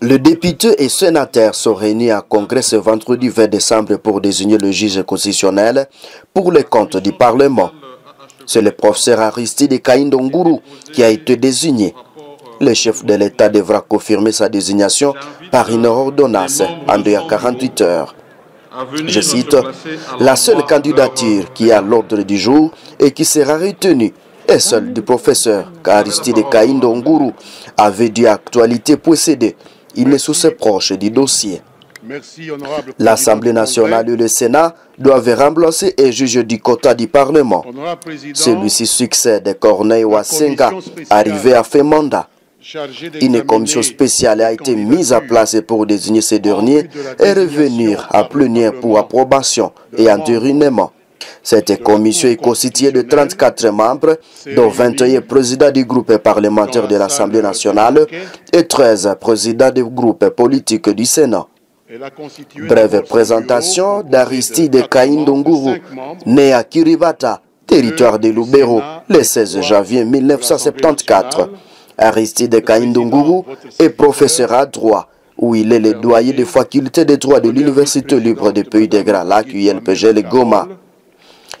Le député et sénateur sont réunis à congrès ce vendredi 20 décembre pour désigner le juge constitutionnel pour les comptes du Parlement. C'est le professeur Aristide Kaindonguru qui a été désigné. Le chef de l'État devra confirmer sa désignation par une ordonnance en 2 à 48 heures. Je cite, « La seule candidature qui est à l'ordre du jour et qui sera retenue est celle du professeur Aristide Kaindonguru, avait dit Actualité précédée. Il est sous ses proches du dossier. L'Assemblée nationale et le Sénat doivent remplacer un juge du quota du Parlement. Celui-ci succède Corneille Wasenga, arrivé à fin mandat. Une commission spéciale a été mise à place pour désigner ces derniers et revenir à plénière pour approbation et entérinement. Cette commission est constituée de 34 membres, dont 21 présidents du groupe parlementaire de l'Assemblée nationale et 13 présidents du groupe politique du Sénat. Brève présentation d'Aristide Kaindonguru, né à Kiribati, territoire de Lubero, le 16 janvier 1974. Aristide Kaindonguru est professeur à droit, où il est le doyen des facultés de droit de l'Université libre des Pays des Grands Lacs, ULPG Goma.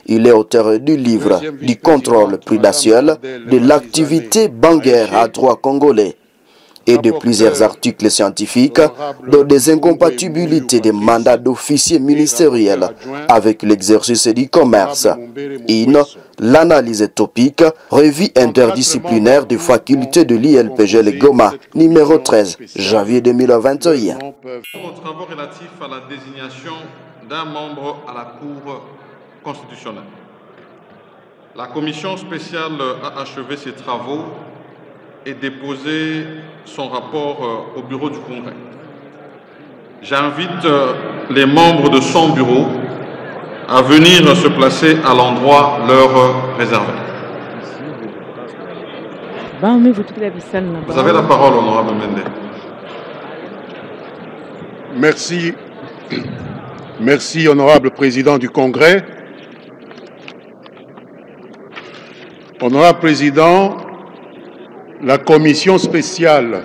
Il est auteur du livre du contrôle prudentiel de l'activité bancaire à droit congolais et de plusieurs articles scientifiques dont des incompatibilités des mandats d'officiers ministériels avec l'exercice du commerce. L'analyse topique, revue interdisciplinaire des facultés de l'ILPG Goma, numéro 13, janvier 2021. Nos travaux relatifs à la désignation d'un membre à la Cour constitutionnelle. La commission spéciale a achevé ses travaux et déposé son rapport au bureau du Congrès. J'invite les membres de son bureau à venir se placer à l'endroit leur réservé. Vous avez la parole, honorable Mende. Merci. Merci, honorable président du Congrès. Honorable Président, la commission spéciale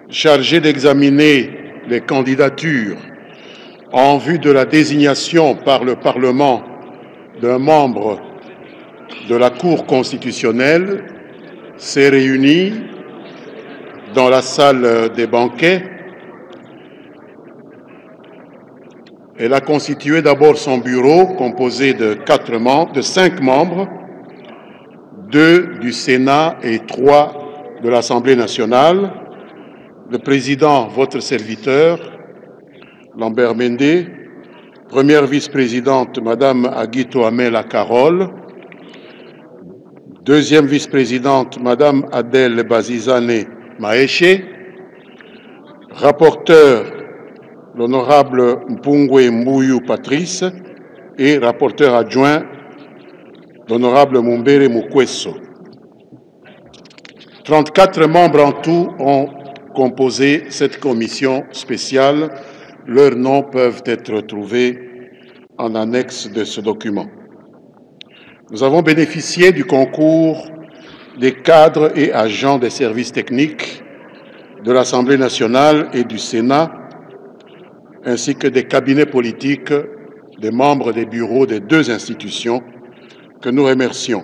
chargée d'examiner les candidatures en vue de la désignation par le Parlement d'un membre de la Cour constitutionnelle s'est réunie dans la salle des banquets. Elle a constitué d'abord son bureau composé de 5 membres, 2 du Sénat et 3 de l'Assemblée nationale, le président, votre serviteur, Lambert Mende, première vice-présidente, Madame Aguito Amela Carole, deuxième vice-présidente, Madame Adèle Bazizane Maéché, rapporteur, l'honorable Mpungwe Mbuyu Patrice et rapporteur adjoint, l'honorable Mumbere Mukweso. 34 membres en tout ont composé cette commission spéciale. Leurs noms peuvent être trouvés en annexe de ce document. Nous avons bénéficié du concours des cadres et agents des services techniques de l'Assemblée nationale et du Sénat, ainsi que des cabinets politiques des membres des bureaux des 2 institutions que nous remercions.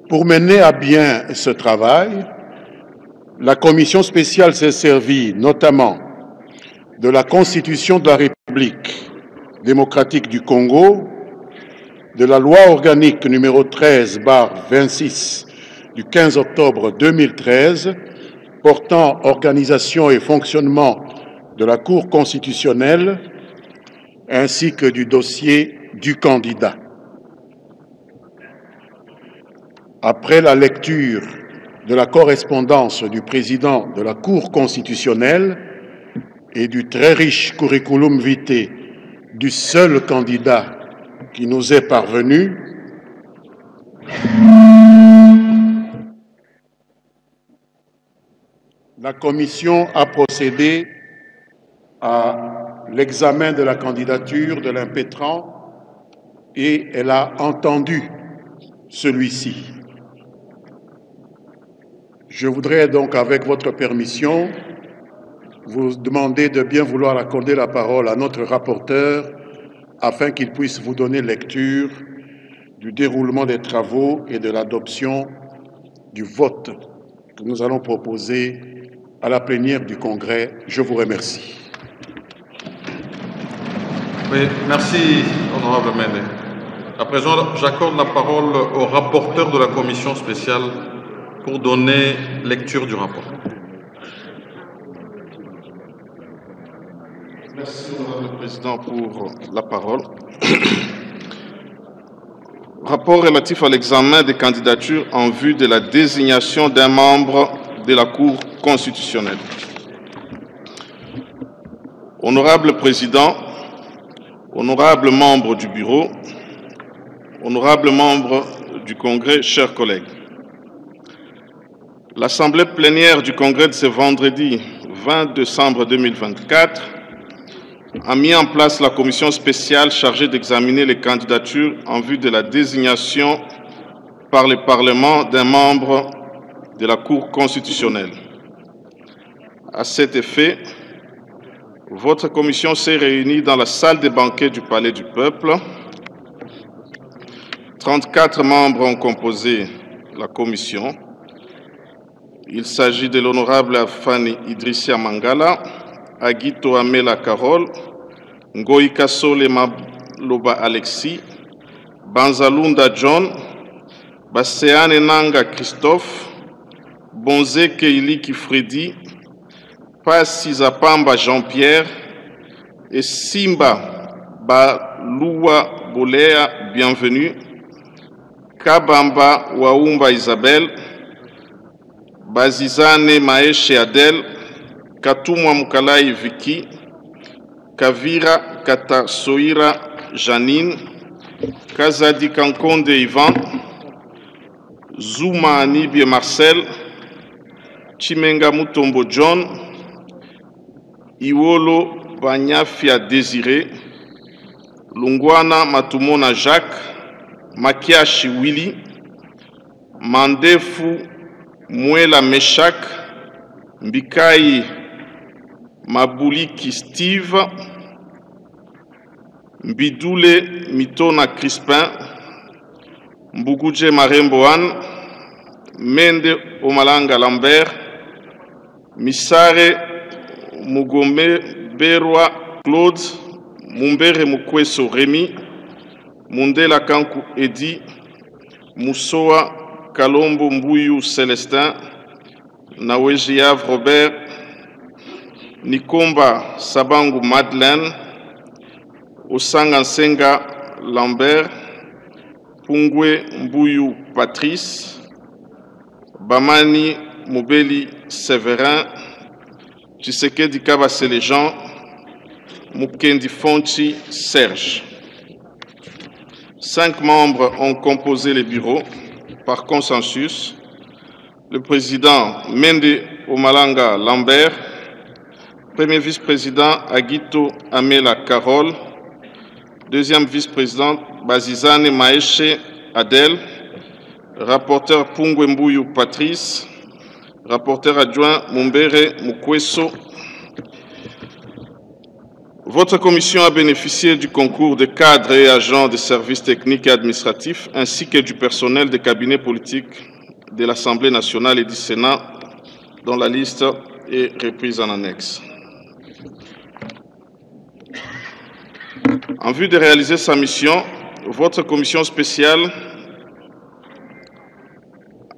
Pour mener à bien ce travail, la commission spéciale s'est servie notamment de la Constitution de la République démocratique du Congo, de la loi organique numéro 13/26 du 15 octobre 2013 portant organisation et fonctionnement de la Cour constitutionnelle, ainsi que du dossier du candidat. Après la lecture de la correspondance du président de la Cour constitutionnelle et du très riche curriculum vitae du seul candidat qui nous est parvenu, la Commission a procédé à l'examen de la candidature de l'impétrant et elle a entendu celui-ci. Je voudrais donc, avec votre permission, vous demander de bien vouloir accorder la parole à notre rapporteur afin qu'il puisse vous donner lecture du déroulement des travaux et de l'adoption du vote que nous allons proposer à la plénière du Congrès. Je vous remercie. Oui, merci, honorable Mende. À présent, j'accorde la parole au rapporteur de la commission spéciale pour donner lecture du rapport. Merci, Madame le Président, pour la parole. Rapport relatif à l'examen des candidatures en vue de la désignation d'un membre de la Cour constitutionnelle. Honorable Président, honorables membres du Bureau, honorables membres du Congrès, chers collègues. L'Assemblée plénière du Congrès de ce vendredi 20 décembre 2024 a mis en place la commission spéciale chargée d'examiner les candidatures en vue de la désignation par le Parlement d'un membre de la Cour constitutionnelle. À cet effet, votre commission s'est réunie dans la salle des banquets du Palais du Peuple. 34 membres ont composé la commission. Il s'agit de l'honorable Afani Idrissia Mangala, Agito Amela Carole, Ngoï Kasole Maloba Alexis, Banzalunda John, Baseane Nanga Christophe, Bonze Keiliki Freddy, Passi Zapamba Jean-Pierre et Simba Baluwa Bolea Bienvenue, Kabamba Waumba Isabelle, Bazizane Maeshe Adel, Katumwa Mukalai Viki, Kavira Katasoira Janine, Kazadi Kankonde Ivan, Zuma Anibie Marcel, Chimenga Mutombo John, Iwolo Banyafia Désiré, Lungwana Matumona Jacques, Makiashi Willy, Mandefu Mwela Meshak, Mbikai Mabuliki Steve, Mbidule Mitona Crispin, Mbuguje Marembo Anne, Mende Omalanga Lambert, Misare Mugome Berwa Claude, Mumbere Mukweso Rémi, Mundela Kanku Edi, Moussoa Kalombo Mbuyu Célestin, Nawejiav Robert, Nikomba Sabangu Madeleine, Osanga Nsenga Lambert, Pungwe Mbuyu Patrice, Bamani Mobeli Séverin, Tshisekedi Kabasele Jean, Mukendi Fonchi Serge. 5 membres ont composé le bureau par consensus. Le président Mende Omalanga Lambert, premier vice-président Agito Amela Carole, deuxième vice-président Bazizane Maeshe Adel, rapporteur Pungwe Mbuyu Patrice, rapporteur adjoint Mumbere Mukweso. Votre commission a bénéficié du concours de cadres et agents de services techniques et administratifs ainsi que du personnel des cabinets politiques de l'Assemblée nationale et du Sénat, dont la liste est reprise en annexe. En vue de réaliser sa mission, votre commission spéciale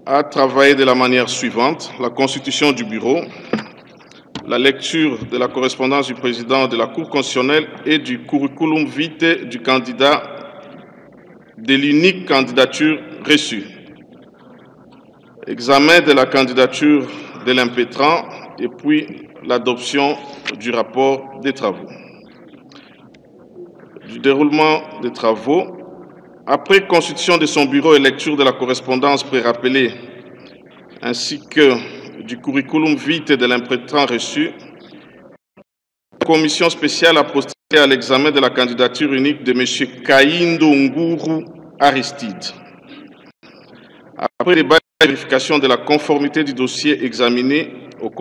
a travaillé de la manière suivante: la constitution du bureau, la lecture de la correspondance du président de la Cour constitutionnelle et du curriculum vitae du candidat de l'unique candidature reçue, examen de la candidature de l'impétrant et puis l'adoption du rapport des travaux. Du déroulement des travaux, après constitution de son bureau et lecture de la correspondance pré-rappelée ainsi que du curriculum vitae de l'impétrant reçu, la commission spéciale a procédé à l'examen de la candidature unique de M. Kaindo Nguru Aristide. Après débat et vérification de la conformité du dossier examiné